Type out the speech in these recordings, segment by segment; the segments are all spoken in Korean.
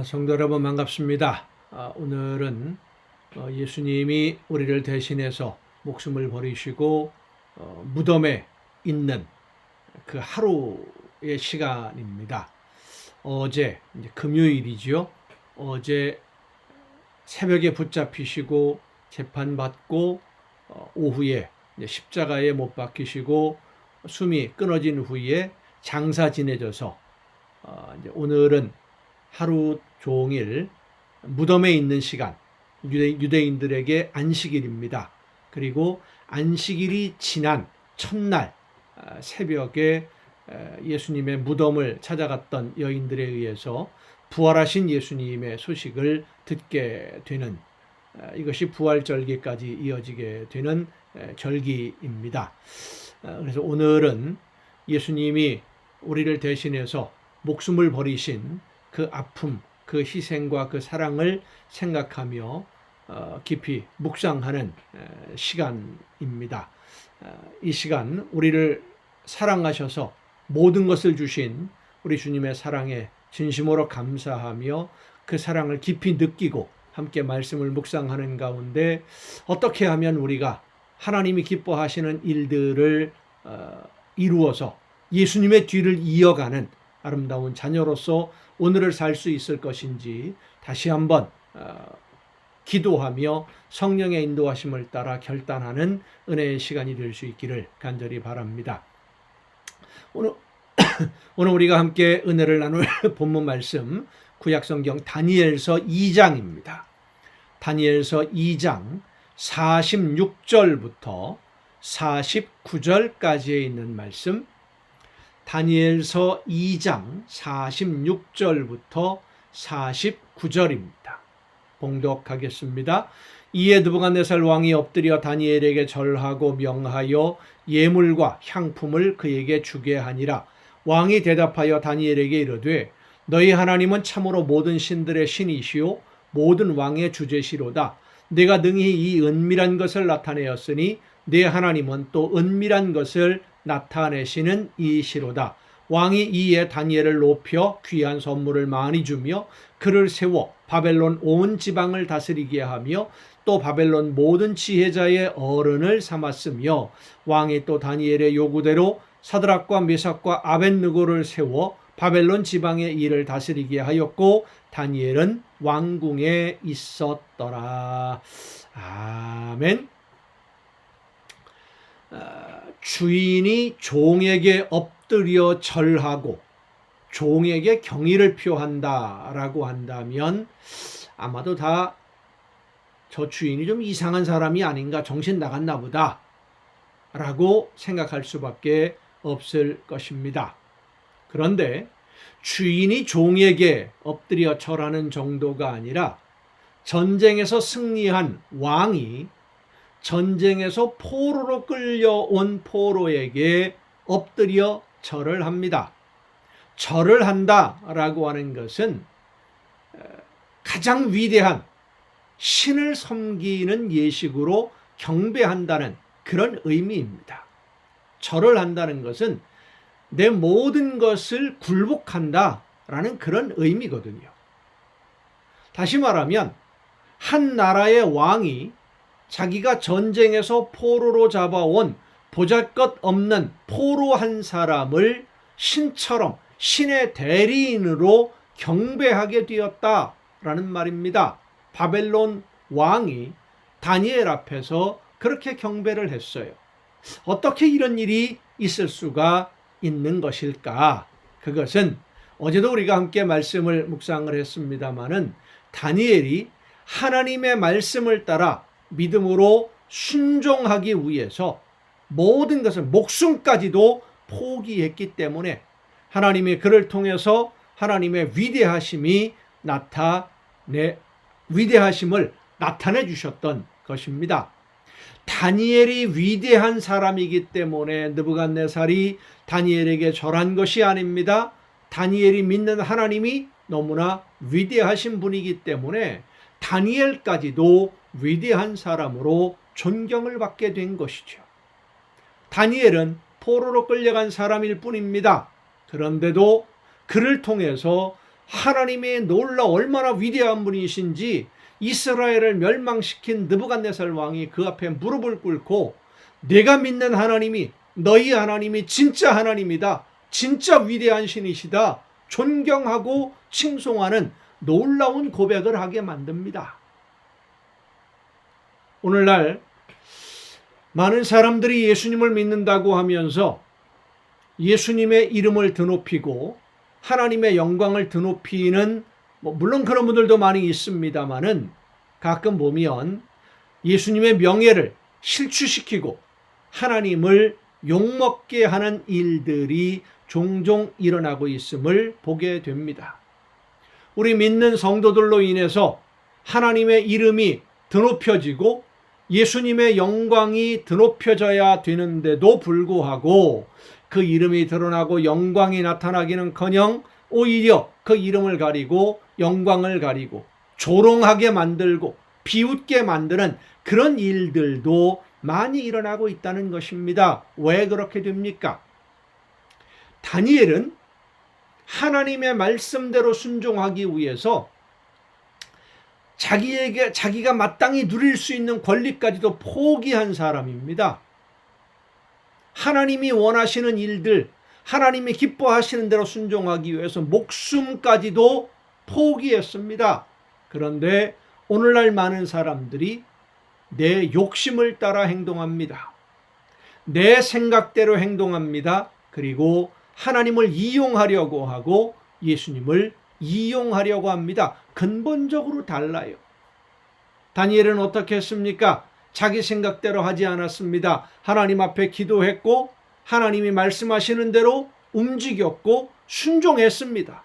성도 여러분 반갑습니다. 오늘은 예수님이 우리를 대신해서 목숨을 버리시고 무덤에 있는 그 하루의 시간입니다. 어제 이제 금요일이지요. 어제 새벽에 붙잡히시고 재판받고 오후에 이제 십자가에 못 박히시고 숨이 끊어진 후에 장사 지내져서 이제 오늘은 하루 종일 무덤에 있는 시간, 유대인들에게 안식일입니다. 그리고 안식일이 지난 첫날 새벽에 예수님의 무덤을 찾아갔던 여인들에 의해서 부활하신 예수님의 소식을 듣게 되는, 이것이 부활절기까지 이어지게 되는 절기입니다. 그래서 오늘은 예수님이 우리를 대신해서 목숨을 버리신 그 아픔, 그 희생과 그 사랑을 생각하며 깊이 묵상하는 시간입니다. 이 시간 우리를 사랑하셔서 모든 것을 주신 우리 주님의 사랑에 진심으로 감사하며 그 사랑을 깊이 느끼고 함께 말씀을 묵상하는 가운데 어떻게 하면 우리가 하나님이 기뻐하시는 일들을 이루어서 예수님의 뒤를 이어가는 아름다운 자녀로서 오늘을 살 수 있을 것인지 다시 한번 기도하며 성령의 인도하심을 따라 결단하는 은혜의 시간이 될 수 있기를 간절히 바랍니다. 오늘 우리가 함께 은혜를 나눌 본문 말씀 구약성경 다니엘서 2장입니다. 다니엘서 2장 46절부터 49절까지에 있는 말씀, 다니엘서 2장 46절부터 49절입니다. 봉독하겠습니다. 이에 느부갓네살 왕이 엎드려 다니엘에게 절하고 명하여 예물과 향품을 그에게 주게 하니라. 왕이 대답하여 다니엘에게 이르되 너희 하나님은 참으로 모든 신들의 신이시요 모든 왕의 주제시로다. 내가 능히 이 은밀한 것을 나타내었으니 네 하나님은 또 은밀한 것을 나타내시는 이시로다. 왕이 이에 다니엘을 높여 귀한 선물을 많이 주며 그를 세워 바벨론 온 지방을 다스리게 하며 또 바벨론 모든 지혜자의 어른을 삼았으며 왕이 또 다니엘의 요구대로 사드락과 메삭과 아벳느고를 세워 바벨론 지방의 일을 다스리게 하였고 다니엘은 왕궁에 있었더라. 아멘. 주인이 종에게 엎드려 절하고 종에게 경의를 표한다라고 한다면 아마도 다 저 주인이 좀 이상한 사람이 아닌가, 정신 나갔나 보다 라고 생각할 수밖에 없을 것입니다. 그런데 주인이 종에게 엎드려 절하는 정도가 아니라 전쟁에서 승리한 왕이 전쟁에서 포로로 끌려온 포로에게 엎드려 절을 합니다. 절을 한다라고 하는 것은 가장 위대한 신을 섬기는 예식으로 경배한다는 그런 의미입니다. 절을 한다는 것은 내 모든 것을 굴복한다라는 그런 의미거든요. 다시 말하면 한 나라의 왕이 자기가 전쟁에서 포로로 잡아온 보잘것없는 포로 한 사람을 신처럼 신의 대리인으로 경배하게 되었다라는 말입니다. 바벨론 왕이 다니엘 앞에서 그렇게 경배를 했어요. 어떻게 이런 일이 있을 수가 있는 것일까? 그것은 어제도 우리가 함께 말씀을 묵상을 했습니다마는 다니엘이 하나님의 말씀을 따라 믿음으로 순종하기 위해서 모든 것을 목숨까지도 포기했기 때문에 하나님이 그를 통해서 하나님의 위대하심을 나타내 주셨던 것입니다. 다니엘이 위대한 사람이기 때문에 느부갓네살이 다니엘에게 절한 것이 아닙니다. 다니엘이 믿는 하나님이 너무나 위대하신 분이기 때문에 다니엘까지도 위대한 사람으로 존경을 받게 된 것이죠. 다니엘은 포로로 끌려간 사람일 뿐입니다. 그런데도 그를 통해서 하나님의 얼마나 위대한 분이신지 이스라엘을 멸망시킨 느부갓네살 왕이 그 앞에 무릎을 꿇고 내가 믿는 하나님이 너희 하나님이 진짜 하나님이다. 진짜 위대한 신이시다. 존경하고 칭송하는 놀라운 고백을 하게 만듭니다. 오늘날 많은 사람들이 예수님을 믿는다고 하면서 예수님의 이름을 드높이고 하나님의 영광을 드높이는 물론 그런 분들도 많이 있습니다만은 가끔 보면 예수님의 명예를 실추시키고 하나님을 욕먹게 하는 일들이 종종 일어나고 있음을 보게 됩니다. 우리 믿는 성도들로 인해서 하나님의 이름이 드높여지고 예수님의 영광이 드높여져야 되는데도 불구하고 그 이름이 드러나고 영광이 나타나기는커녕 오히려 그 이름을 가리고 영광을 가리고 조롱하게 만들고 비웃게 만드는 그런 일들도 많이 일어나고 있다는 것입니다. 왜 그렇게 됩니까? 다니엘은 하나님의 말씀대로 순종하기 위해서 자기가 마땅히 누릴 수 있는 권리까지도 포기한 사람입니다. 하나님이 원하시는 일들, 하나님이 기뻐하시는 대로 순종하기 위해서 목숨까지도 포기했습니다. 그런데 오늘날 많은 사람들이 내 욕심을 따라 행동합니다. 내 생각대로 행동합니다. 그리고 하나님을 이용하려고 하고 예수님을 이용하려고 합니다. 근본적으로 달라요. 다니엘은 어떻게 했습니까? 자기 생각대로 하지 않았습니다. 하나님 앞에 기도했고 하나님이 말씀하시는 대로 움직였고 순종했습니다.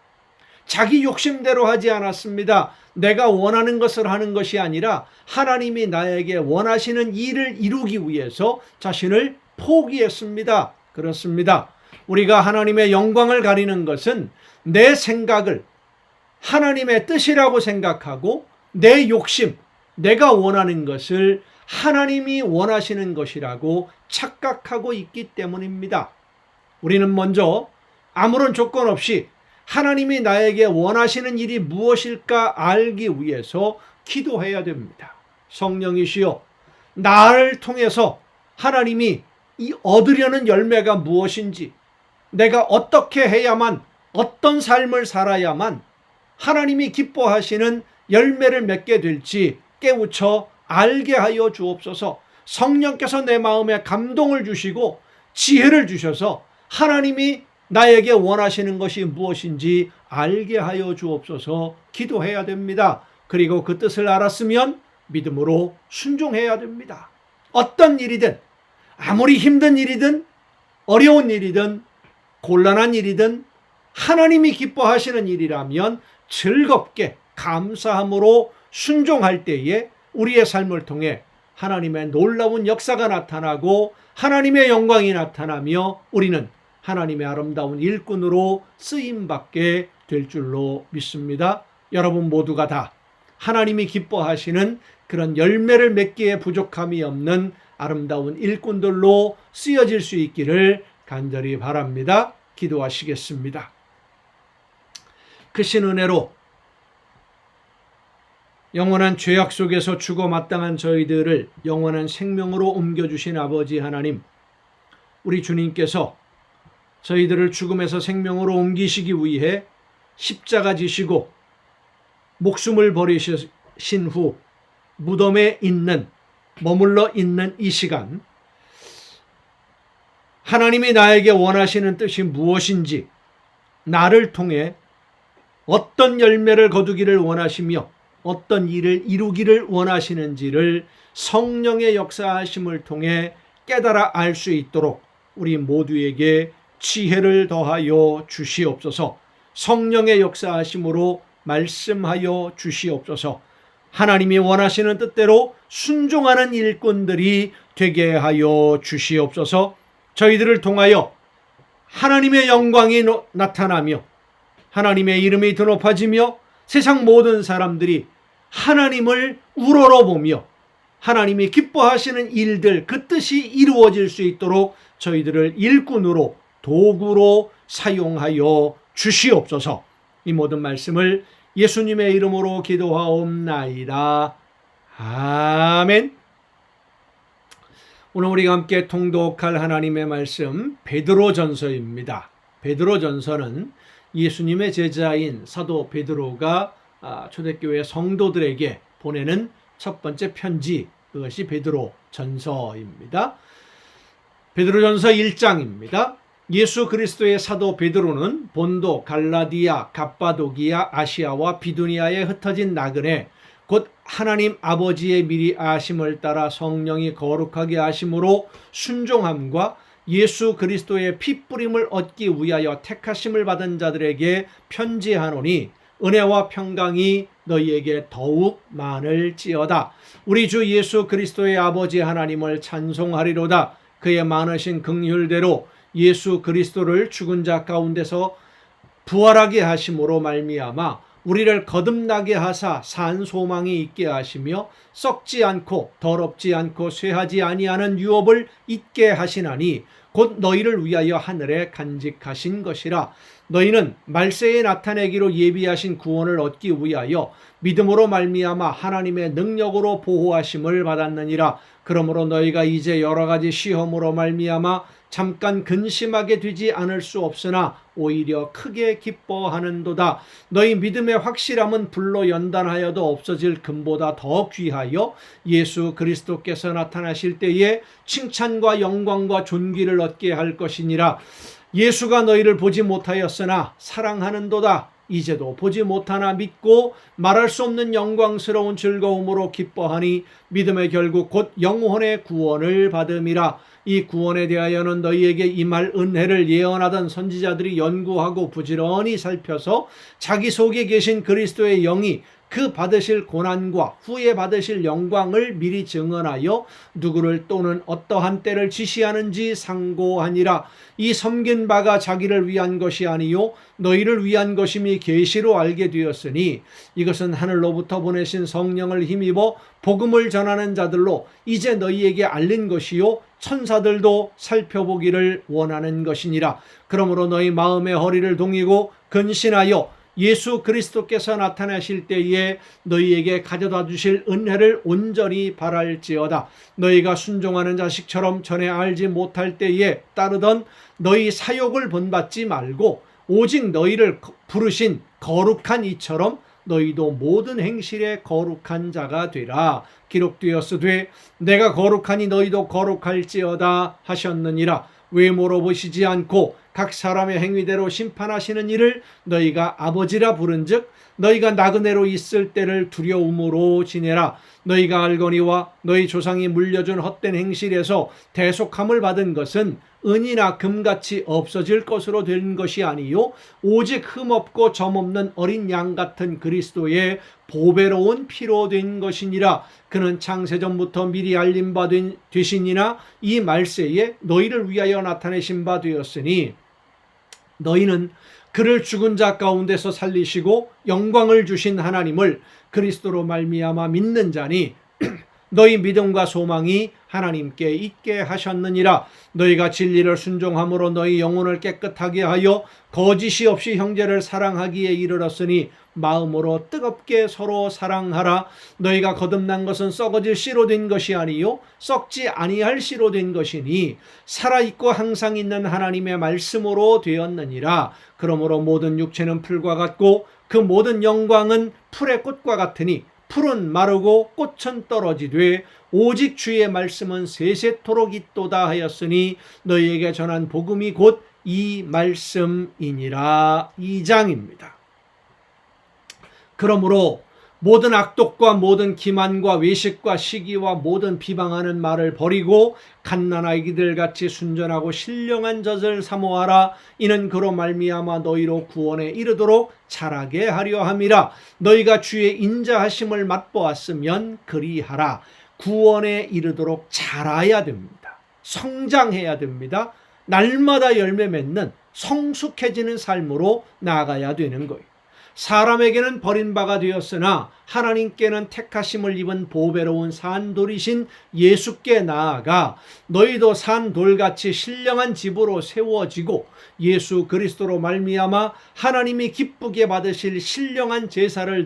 자기 욕심대로 하지 않았습니다. 내가 원하는 것을 하는 것이 아니라 하나님이 나에게 원하시는 일을 이루기 위해서 자신을 포기했습니다. 그렇습니다. 우리가 하나님의 영광을 가리는 것은 내 생각을 하나님의 뜻이라고 생각하고 내 욕심, 내가 원하는 것을 하나님이 원하시는 것이라고 착각하고 있기 때문입니다. 우리는 먼저 아무런 조건 없이 하나님이 나에게 원하시는 일이 무엇일까 알기 위해서 기도해야 됩니다. 성령이시여, 나를 통해서 하나님이 이 얻으려는 열매가 무엇인지, 내가 어떻게 해야만, 어떤 삶을 살아야만 하나님이 기뻐하시는 열매를 맺게 될지 깨우쳐 알게 하여 주옵소서. 성령께서 내 마음에 감동을 주시고 지혜를 주셔서 하나님이 나에게 원하시는 것이 무엇인지 알게 하여 주옵소서. 기도해야 됩니다. 그리고 그 뜻을 알았으면 믿음으로 순종해야 됩니다. 어떤 일이든, 아무리 힘든 일이든 어려운 일이든 곤란한 일이든 하나님이 기뻐하시는 일이라면 즐겁게 감사함으로 순종할 때에 우리의 삶을 통해 하나님의 놀라운 역사가 나타나고 하나님의 영광이 나타나며 우리는 하나님의 아름다운 일꾼으로 쓰임받게 될 줄로 믿습니다. 여러분 모두가 다 하나님이 기뻐하시는 그런 열매를 맺기에 부족함이 없는 아름다운 일꾼들로 쓰여질 수 있기를 간절히 바랍니다. 기도하시겠습니다. 크신 은혜로 영원한 죄악 속에서 죽어 마땅한 저희들을 영원한 생명으로 옮겨주신 아버지 하나님, 우리 주님께서 저희들을 죽음에서 생명으로 옮기시기 위해 십자가 지시고 목숨을 버리신 후 무덤에 머물러 있는 이 시간, 하나님이 나에게 원하시는 뜻이 무엇인지, 나를 통해 어떤 열매를 거두기를 원하시며 어떤 일을 이루기를 원하시는지를 성령의 역사하심을 통해 깨달아 알 수 있도록 우리 모두에게 지혜를 더하여 주시옵소서. 성령의 역사하심으로 말씀하여 주시옵소서. 하나님이 원하시는 뜻대로 순종하는 일꾼들이 되게 하여 주시옵소서. 저희들을 통하여 하나님의 영광이 나타나며 하나님의 이름이 드높아지며 세상 모든 사람들이 하나님을 우러러보며 하나님이 기뻐하시는 일들, 그 뜻이 이루어질 수 있도록 저희들을 일꾼으로, 도구로 사용하여 주시옵소서. 이 모든 말씀을 예수님의 이름으로 기도하옵나이다. 아멘. 오늘 우리가 함께 통독할 하나님의 말씀 베드로전서입니다. 베드로전서는 예수님의 제자인 사도 베드로가 초대교회 성도들에게 보내는 첫 번째 편지, 그것이 베드로전서입니다. 베드로전서 1장입니다. 예수 그리스도의 사도 베드로는 본도, 갈라디아, 갑바도기아, 아시아와 비두니아에 흩어진 나그네 곧 하나님 아버지의 미리 아심을 따라 성령이 거룩하게 하심으로 순종함과 예수 그리스도의 핏뿌림을 얻기 위하여 택하심을 받은 자들에게 편지하노니 은혜와 평강이 너희에게 더욱 많을지어다. 우리 주 예수 그리스도의 아버지 하나님을 찬송하리로다. 그의 많으신 긍휼대로 예수 그리스도를 죽은 자 가운데서 부활하게 하심으로 말미암아 우리를 거듭나게 하사 산 소망이 있게 하시며 썩지 않고 더럽지 않고 쇠하지 아니하는 유업을 잊게 하시나니 곧 너희를 위하여 하늘에 간직하신 것이라. 너희는 말세에 나타내기로 예비하신 구원을 얻기 위하여 믿음으로 말미암아 하나님의 능력으로 보호하심을 받았느니라. 그러므로 너희가 이제 여러 가지 시험으로 말미암아 잠깐 근심하게 되지 않을 수 없으나 오히려 크게 기뻐하는도다. 너희 믿음의 확실함은 불로 연단하여도 없어질 금보다 더 귀하여 예수 그리스도께서 나타나실 때에 칭찬과 영광과 존귀를 얻게 할 것이니라. 예수가 너희를 보지 못하였으나 사랑하는도다. 이제도 보지 못하나 믿고 말할 수 없는 영광스러운 즐거움으로 기뻐하니 믿음의 결국 곧 영혼의 구원을 받음이라. 이 구원에 대하여는 너희에게 임할 은혜를 예언하던 선지자들이 연구하고 부지런히 살펴서 자기 속에 계신 그리스도의 영이 그 받으실 고난과 후에 받으실 영광을 미리 증언하여 누구를 또는 어떠한 때를 지시하는지 상고하니라. 이 섬긴 바가 자기를 위한 것이 아니요 너희를 위한 것임이 계시로 알게 되었으니 이것은 하늘로부터 보내신 성령을 힘입어 복음을 전하는 자들로 이제 너희에게 알린 것이요 천사들도 살펴보기를 원하는 것이니라. 그러므로 너희 마음의 허리를 동이고 근신하여 예수 그리스도께서 나타나실 때에 너희에게 가져다 주실 은혜를 온전히 바랄지어다. 너희가 순종하는 자식처럼 전에 알지 못할 때에 따르던 너희 사욕을 본받지 말고 오직 너희를 부르신 거룩한 이처럼 너희도 모든 행실에 거룩한 자가 되라. 기록되었으되 내가 거룩하니 너희도 거룩할지어다 하셨느니라. 외모로 보시지 않고 각 사람의 행위대로 심판하시는 이를 너희가 아버지라 부른즉 너희가 나그네로 있을 때를 두려움으로 지내라. 너희가 알거니와 너희 조상이 물려준 헛된 행실에서 대속함을 받은 것은 은이나 금같이 없어질 것으로 된 것이 아니요 오직 흠없고 점없는 어린 양 같은 그리스도의 보배로운 피로 된 것이니라. 그는 창세전부터 미리 알림 바 되시니나 이 말세에 너희를 위하여 나타내신 바 되었으니 너희는 그를 죽은 자 가운데서 살리시고 영광을 주신 하나님을 그리스도로 말미암아 믿는 자니 너희 믿음과 소망이 하나님께 있게 하셨느니라. 너희가 진리를 순종함으로 너희 영혼을 깨끗하게 하여 거짓이 없이 형제를 사랑하기에 이르렀으니 마음으로 뜨겁게 서로 사랑하라. 너희가 거듭난 것은 썩어질 씨로 된 것이 아니요 썩지 아니할 씨로 된 것이니 살아있고 항상 있는 하나님의 말씀으로 되었느니라. 그러므로 모든 육체는 풀과 같고 그 모든 영광은 풀의 꽃과 같으니 풀은 마르고 꽃은 떨어지되 오직 주의 말씀은 세세토록 있도다 하였으니 너희에게 전한 복음이 곧 이 말씀이니라. 2장입니다. 그러므로 모든 악독과 모든 기만과 외식과 시기와 모든 비방하는 말을 버리고 갓난아기들 같이 순전하고 신령한 젖을 사모하라. 이는 그로 말미암아 너희로 구원에 이르도록 자라게 하려 함이라. 너희가 주의 인자하심을 맛보았으면 그리하라. 구원에 이르도록 자라야 됩니다. 성장해야 됩니다. 날마다 열매 맺는 성숙해지는 삶으로 나아가야 되는 거예요. 사람에게는 버림바가 되었으나 하나님께는 택하심을 입은 보배로운 산돌이신 예수께 나아가 너희도 산돌같이 신령한 집으로 세워지고 예수 그리스도로 말미암아 하나님이 기쁘게 받으실 신령한 제사를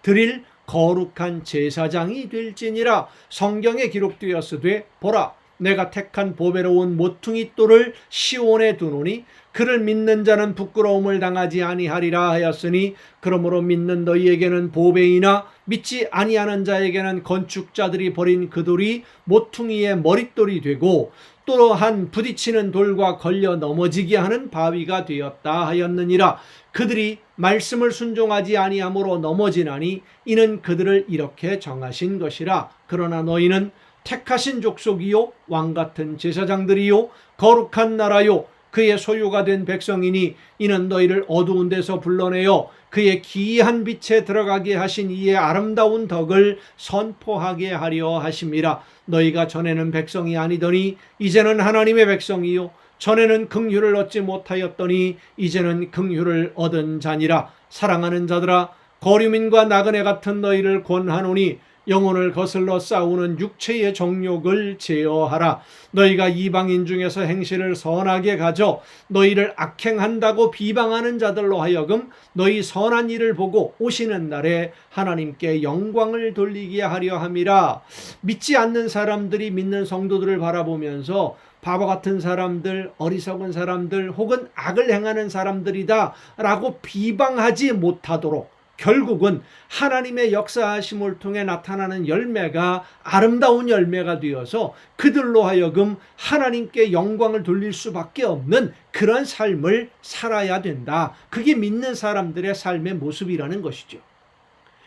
드릴 거룩한 제사장이 될지니라. 성경에 기록되었으되 보라, 내가 택한 보배로운 모퉁이 돌을 시온에 두노니 그를 믿는 자는 부끄러움을 당하지 아니하리라 하였으니, 그러므로 믿는 너희에게는 보배이나 믿지 아니하는 자에게는 건축자들이 버린 그 돌이 모퉁이의 머릿돌이 되고 또한 부딪히는 돌과 걸려 넘어지게 하는 바위가 되었다 하였느니라. 그들이 말씀을 순종하지 아니함으로 넘어지나니 이는 그들을 이렇게 정하신 것이라. 그러나 너희는 택하신 족속이요 왕같은 제사장들이요 거룩한 나라요 그의 소유가 된 백성이니 이는 너희를 어두운 데서 불러내어 그의 기이한 빛에 들어가게 하신 이의 아름다운 덕을 선포하게 하려 하심이라. 너희가 전에는 백성이 아니더니 이제는 하나님의 백성이요 전에는 긍휼을 얻지 못하였더니 이제는 긍휼을 얻은 자니라. 사랑하는 자들아, 거류민과 나그네 같은 너희를 권하노니 영혼을 거슬러 싸우는 육체의 정욕을 제어하라. 너희가 이방인 중에서 행실을 선하게 가져 너희를 악행한다고 비방하는 자들로 하여금 너희 선한 일을 보고 오시는 날에 하나님께 영광을 돌리게 하려 함이라. 믿지 않는 사람들이 믿는 성도들을 바라보면서 바보 같은 사람들, 어리석은 사람들 혹은 악을 행하는 사람들이다 라고 비방하지 못하도록 결국은 하나님의 역사하심을 통해 나타나는 열매가 아름다운 열매가 되어서 그들로 하여금 하나님께 영광을 돌릴 수밖에 없는 그런 삶을 살아야 된다. 그게 믿는 사람들의 삶의 모습이라는 것이죠.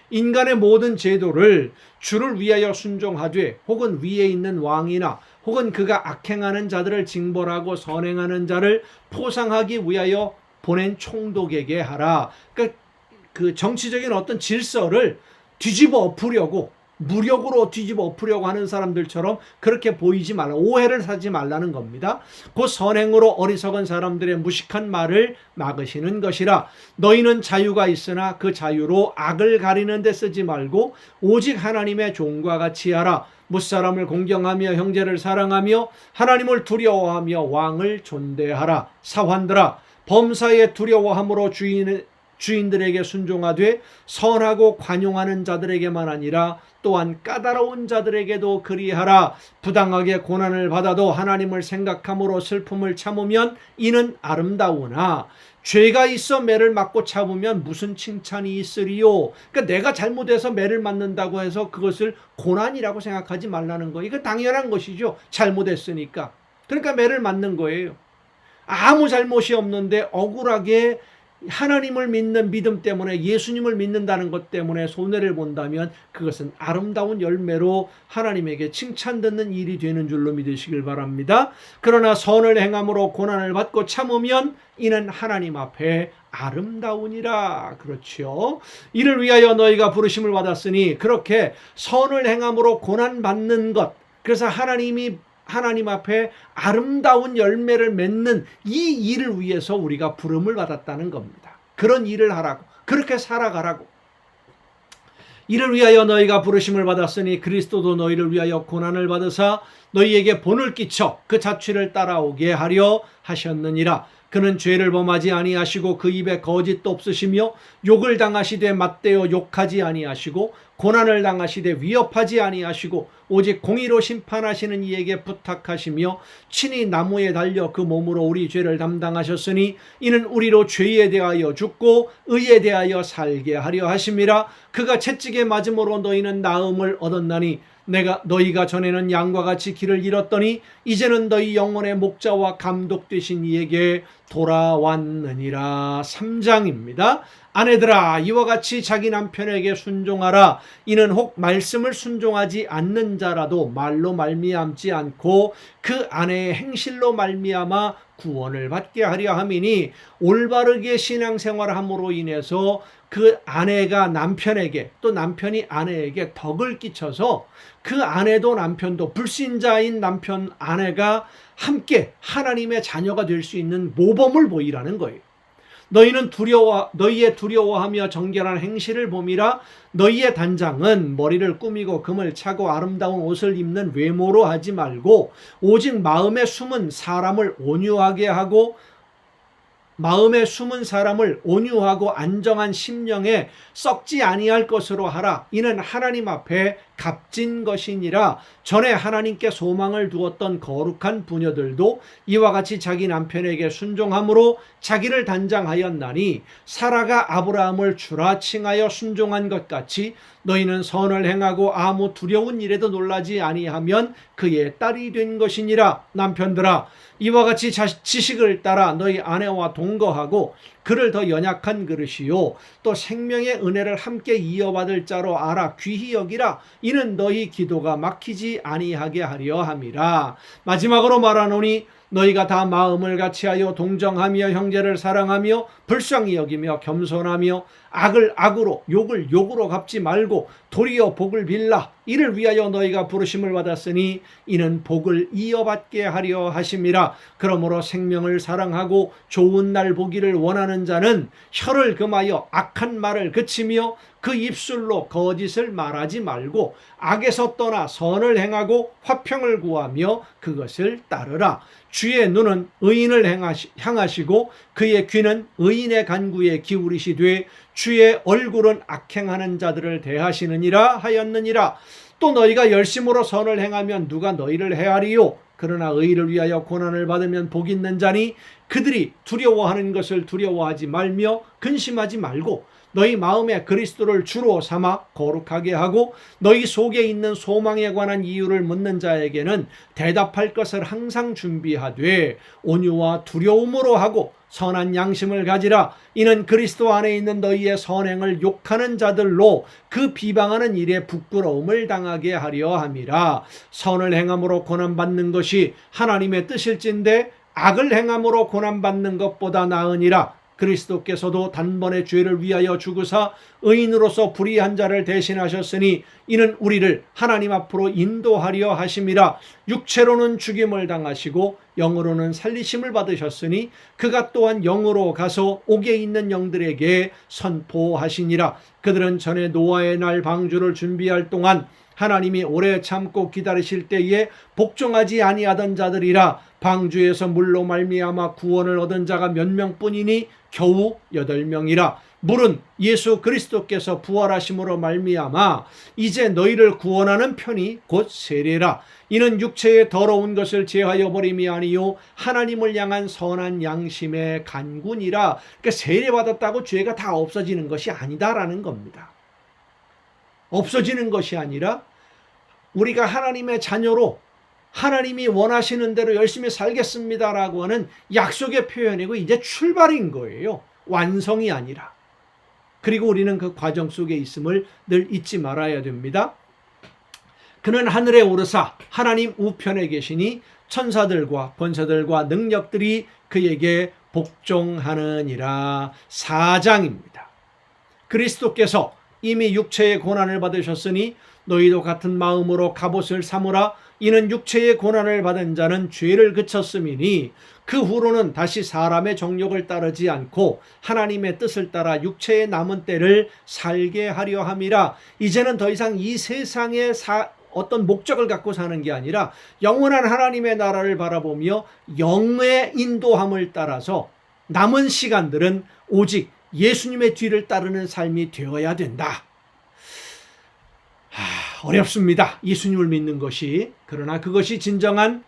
인간의 모든 제도를 주를 위하여 순종하되 혹은 위에 있는 왕이나 혹은 그가 악행하는 자들을 징벌하고 선행하는 자를 포상하기 위하여 보낸 총독에게 하라. 그러니까 그 정치적인 어떤 질서를 뒤집어 엎으려고 무력으로 뒤집어 엎으려고 하는 사람들처럼 그렇게 보이지 말라. 오해를 사지 말라는 겁니다. 그 선행으로 어리석은 사람들의 무식한 말을 막으시는 것이라. 너희는 자유가 있으나 그 자유로 악을 가리는 데 쓰지 말고 오직 하나님의 종과 같이 하라. 무사람을 공경하며 형제를 사랑하며 하나님을 두려워하며 왕을 존대하라. 사환들아, 범사에 두려워함으로 주인들에게 순종하되 선하고 관용하는 자들에게만 아니라 또한 까다로운 자들에게도 그리하라. 부당하게 고난을 받아도 하나님을 생각함으로 슬픔을 참으면 이는 아름다우나 죄가 있어 매를 맞고 참으면 무슨 칭찬이 있으리요. 그러니까 내가 잘못해서 매를 맞는다고 해서 그것을 고난이라고 생각하지 말라는 거예요. 이거 당연한 것이죠. 잘못했으니까. 그러니까 매를 맞는 거예요. 아무 잘못이 없는데 억울하게 하나님을 믿는 믿음 때문에 예수님을 믿는다는 것 때문에 손해를 본다면 그것은 아름다운 열매로 하나님에게 칭찬 듣는 일이 되는 줄로 믿으시길 바랍니다. 그러나 선을 행함으로 고난을 받고 참으면 이는 하나님 앞에 아름다우니라. 그렇죠. 이를 위하여 너희가 부르심을 받았으니 그렇게 선을 행함으로 고난받는 것, 그래서 하나님 앞에 아름다운 열매를 맺는 이 일을 위해서 우리가 부름을 받았다는 겁니다. 그런 일을 하라고, 그렇게 살아가라고. 이를 위하여 너희가 부르심을 받았으니 그리스도도 너희를 위하여 고난을 받으사 너희에게 본을 끼쳐 그 자취를 따라오게 하려 하셨느니라. 그는 죄를 범하지 아니하시고 그 입에 거짓도 없으시며 욕을 당하시되 맞대어 욕하지 아니하시고 고난을 당하시되 위협하지 아니하시고 오직 공의로 심판하시는 이에게 부탁하시며 친히 나무에 달려 그 몸으로 우리 죄를 담당하셨으니 이는 우리로 죄에 대하여 죽고 의에 대하여 살게 하려 하심이라. 그가 채찍에 맞음으로 너희는 나음을 얻었나니 너희가 전에는 양과 같이 길을 잃었더니 이제는 너희 영혼의 목자와 감독 되신 이에게 돌아왔느니라. 3장입니다. 아내들아, 이와 같이 자기 남편에게 순종하라. 이는 혹 말씀을 순종하지 않는 자라도 말로 말미암지 않고 그 아내의 행실로 말미암아 구원을 받게 하려 함이니, 올바르게 신앙생활을 함으로 인해서 그 아내가 남편에게 또 남편이 아내에게 덕을 끼쳐서 그 아내도 남편도 불신자인 남편 아내가 함께 하나님의 자녀가 될 수 있는 모범을 보이라는 거예요. 너희의 두려워하며 정결한 행실을 봄이라. 너희의 단장은 머리를 꾸미고 금을 차고 아름다운 옷을 입는 외모로 하지 말고 오직 마음에 숨은 사람을 온유하고 안정한 심령에 썩지 아니할 것으로 하라. 이는 하나님 앞에 값진 것이니라. 전에 하나님께 소망을 두었던 거룩한 부녀들도 이와 같이 자기 남편에게 순종함으로 자기를 단장하였나니 사라가 아브라함을 주라 칭하여 순종한 것 같이 너희는 선을 행하고 아무 두려운 일에도 놀라지 아니하면 그의 딸이 된 것이니라. 남편들아, 이와 같이 지식을 따라 너희 아내와 동거하고 그를 더 연약한 그릇이요 또 생명의 은혜를 함께 이어받을 자로 알아 귀히 여기라. 이는 너희 기도가 막히지 아니하게 하려 함이라. 마지막으로 말하노니 너희가 다 마음을 같이하여 동정하며 형제를 사랑하며 불쌍히 여기며 겸손하며 악을 악으로 욕을 욕으로 갚지 말고 도리어 복을 빌라. 이를 위하여 너희가 부르심을 받았으니 이는 복을 이어받게 하려 하심이라. 그러므로 생명을 사랑하고 좋은 날 보기를 원하는 자는 혀를 금하여 악한 말을 그치며 그 입술로 거짓을 말하지 말고 악에서 떠나 선을 행하고 화평을 구하며 그것을 따르라. 주의 눈은 의인을 향하시고 그의 귀는 의인의 간구에 기울이시되 주의 얼굴은 악행하는 자들을 대하시느니라 하였느니라. 또 너희가 열심으로 선을 행하면 누가 너희를 헤아리요? 그러나 의를 위하여 고난을 받으면 복 있는 자니 그들이 두려워하는 것을 두려워하지 말며 근심하지 말고 너희 마음에 그리스도를 주로 삼아 거룩하게 하고 너희 속에 있는 소망에 관한 이유를 묻는 자에게는 대답할 것을 항상 준비하되 온유와 두려움으로 하고 선한 양심을 가지라. 이는 그리스도 안에 있는 너희의 선행을 욕하는 자들로 그 비방하는 일에 부끄러움을 당하게 하려 함이라. 선을 행함으로 고난받는 것이 하나님의 뜻일진데 악을 행함으로 고난받는 것보다 나으니라. 그리스도께서도 단번에 죄를 위하여 죽으사 의인으로서 불의한 자를 대신하셨으니 이는 우리를 하나님 앞으로 인도하려 하심이라. 육체로는 죽임을 당하시고 영으로는 살리심을 받으셨으니 그가 또한 영으로 가서 옥에 있는 영들에게 선포하시니라. 그들은 전에 노아의 날 방주를 준비할 동안 하나님이 오래 참고 기다리실 때에 복종하지 아니하던 자들이라. 방주에서 물로 말미암아 구원을 얻은 자가 몇 명뿐이니 겨우 8명이라. 물은 예수 그리스도께서 부활하심으로 말미암아 이제 너희를 구원하는 편이 곧 세례라. 이는 육체의 더러운 것을 제하여 버림이 아니요 하나님을 향한 선한 양심의 간군이라. 그러니까 세례받았다고 죄가 다 없어지는 것이 아니다라는 겁니다. 없어지는 것이 아니라 우리가 하나님의 자녀로 하나님이 원하시는 대로 열심히 살겠습니다라고 하는 약속의 표현이고 이제 출발인 거예요. 완성이 아니라. 그리고 우리는 그 과정 속에 있음을 늘 잊지 말아야 됩니다. 그는 하늘에 오르사 하나님 우편에 계시니 천사들과 권세들과 능력들이 그에게 복종하느니라. 4장입니다. 그리스도께서 이미 육체의 고난을 받으셨으니 너희도 같은 마음으로 갑옷을 삼으라. 이는 육체의 고난을 받은 자는 죄를 그쳤음이니 그 후로는 다시 사람의 정욕을 따르지 않고 하나님의 뜻을 따라 육체의 남은 때를 살게 하려 함이라. 이제는 더 이상 이 세상의 어떤 목적을 갖고 사는 게 아니라 영원한 하나님의 나라를 바라보며 영의 인도함을 따라서 남은 시간들은 오직 예수님의 뒤를 따르는 삶이 되어야 된다. 어렵습니다. 예수님을 믿는 것이. 그러나 그것이 진정한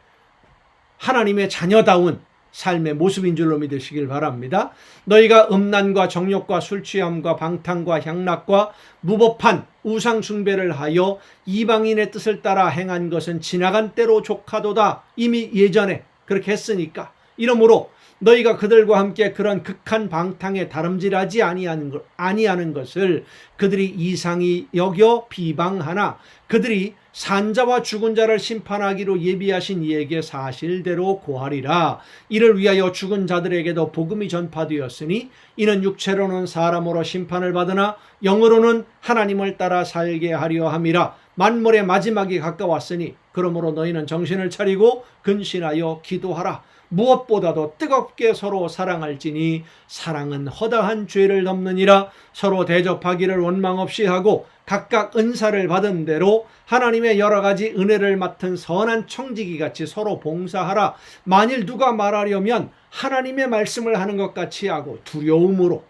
하나님의 자녀다운 삶의 모습인 줄로 믿으시길 바랍니다. 너희가 음란과 정욕과 술취함과 방탕과 향락과 무법한 우상 숭배를 하여 이방인의 뜻을 따라 행한 것은 지나간 때로 족하도다. 이미 예전에 그렇게 했으니까. 이러므로 너희가 그들과 함께 그런 극한 방탕에 다름질하지 아니하는 것을 그들이 이상히 여겨 비방하나 그들이 산자와 죽은 자를 심판하기로 예비하신 이에게 사실대로 고하리라. 이를 위하여 죽은 자들에게도 복음이 전파되었으니 이는 육체로는 사람으로 심판을 받으나 영으로는 하나님을 따라 살게 하려 함이라. 만물의 마지막이 가까웠으니 그러므로 너희는 정신을 차리고 근신하여 기도하라. 무엇보다도 뜨겁게 서로 사랑할지니 사랑은 허다한 죄를 덮느니라. 서로 대접하기를 원망 없이 하고 각각 은사를 받은 대로 하나님의 여러 가지 은혜를 맡은 선한 청지기 같이 서로 봉사하라. 만일 누가 말하려면 하나님의 말씀을 하는 것 같이 하고 두려움으로,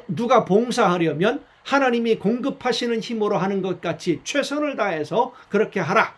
누가 봉사하려면 하나님이 공급하시는 힘으로 하는 것 같이 최선을 다해서 그렇게 하라.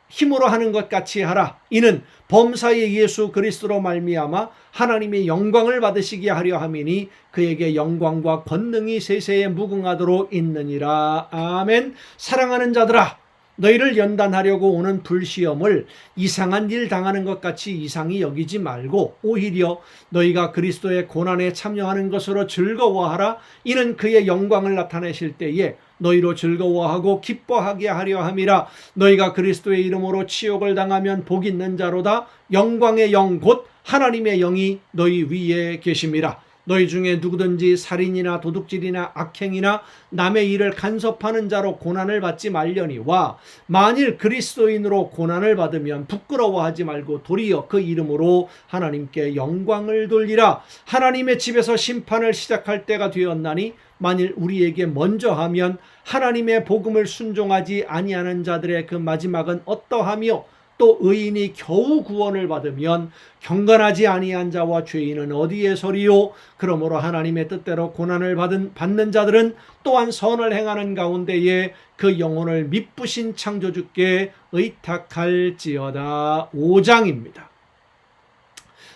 힘으로 하는 것 같이 하라. 이는 범사의 예수 그리스도로 말미암아 하나님의 영광을 받으시게 하려 함이니 그에게 영광과 권능이 세세에 무궁하도록 있느니라. 아멘. 사랑하는 자들아, 너희를 연단하려고 오는 불시험을 이상한 일 당하는 것 같이 이상히 여기지 말고 오히려 너희가 그리스도의 고난에 참여하는 것으로 즐거워하라. 이는 그의 영광을 나타내실 때에 너희로 즐거워하고 기뻐하게 하려 함이라. 너희가 그리스도의 이름으로 치욕을 당하면 복 있는 자로다. 영광의 영 곧 하나님의 영이 너희 위에 계심이라. 너희 중에 누구든지 살인이나 도둑질이나 악행이나 남의 일을 간섭하는 자로 고난을 받지 말려니와 만일 그리스도인으로 고난을 받으면 부끄러워하지 말고 도리어 그 이름으로 하나님께 영광을 돌리라. 하나님의 집에서 심판을 시작할 때가 되었나니 만일 우리에게 먼저 하면 하나님의 복음을 순종하지 아니하는 자들의 그 마지막은 어떠하며 또 의인이 겨우 구원을 받으면 경건하지 아니한 자와 죄인은 어디에 서리요. 그러므로 하나님의 뜻대로 고난을 받는 자들은 또한 선을 행하는 가운데에 그 영혼을 미쁘신 창조주께 의탁할지어다. 5장입니다.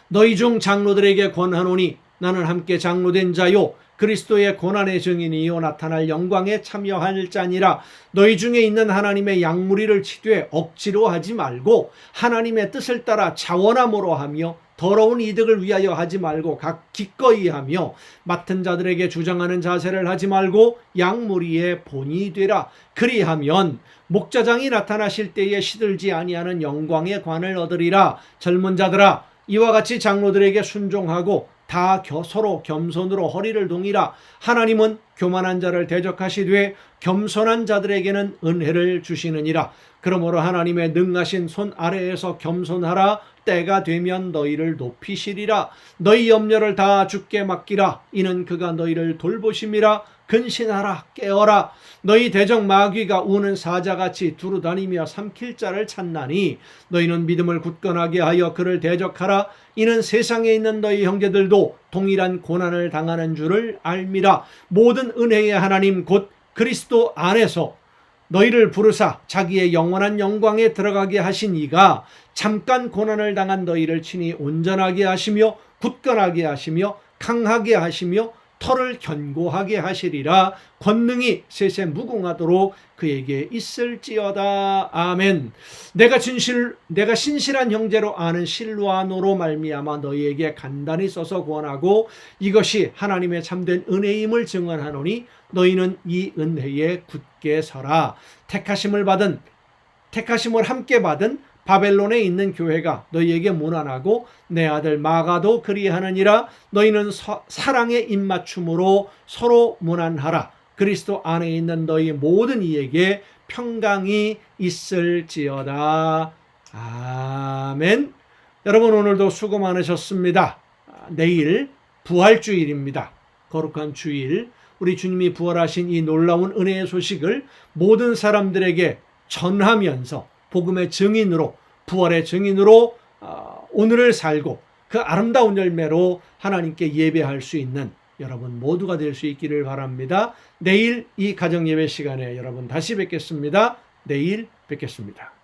너희 중 장로들에게 권하노니 나는 함께 장로된 자요 그리스도의 고난의 증인이요 나타날 영광에 참여할 자니라. 너희 중에 있는 하나님의 양무리를 치되 억지로 하지 말고 하나님의 뜻을 따라 자원함으로 하며 더러운 이득을 위하여 하지 말고 각 기꺼이 하며 맡은 자들에게 주장하는 자세를 하지 말고 양무리의 본이 되라. 그리하면 목자장이 나타나실 때에 시들지 아니하는 영광의 관을 얻으리라. 젊은 자들아, 이와 같이 장로들에게 순종하고 다 서로 겸손으로 허리를 동이라. 하나님은 교만한 자를 대적하시되 겸손한 자들에게는 은혜를 주시느니라. 그러므로 하나님의 능하신 손 아래에서 겸손하라. 때가 되면 너희를 높이시리라. 너희 염려를 다 주께 맡기라. 이는 그가 너희를 돌보심이라. 근신하라. 깨어라. 너희 대적 마귀가 우는 사자같이 두루다니며 삼킬 자를 찾나니 너희는 믿음을 굳건하게 하여 그를 대적하라. 이는 세상에 있는 너희 형제들도 동일한 고난을 당하는 줄을 알미라. 모든 은혜의 하나님 곧 그리스도 안에서 너희를 부르사 자기의 영원한 영광에 들어가게 하신 이가 잠깐 고난을 당한 너희를 친히 온전하게 하시며 굳건하게 하시며 강하게 하시며 털을 견고하게 하시리라. 권능이 세세 무궁하도록 그에게 있을지어다. 아멘. 내가 신실한 형제로 아는 실로아노로 말미암아 너희에게 간단히 써서 권하고 이것이 하나님의 참된 은혜임을 증언하노니 너희는 이 은혜에 굳게 서라. 택하심을 함께 받은 바벨론에 있는 교회가 너희에게 문안하고 내 아들 마가도 그리하느니라. 너희는 사랑의 입맞춤으로 서로 문안하라. 그리스도 안에 있는 너희 모든 이에게 평강이 있을지어다. 아멘. 여러분 오늘도 수고 많으셨습니다. 내일 부활주일입니다. 거룩한 주일, 우리 주님이 부활하신 이 놀라운 은혜의 소식을 모든 사람들에게 전하면서 복음의 증인으로, 부활의 증인으로 오늘을 살고 그 아름다운 열매로 하나님께 예배할 수 있는 여러분 모두가 될 수 있기를 바랍니다. 내일 이 가정예배 시간에 여러분 다시 뵙겠습니다. 내일 뵙겠습니다.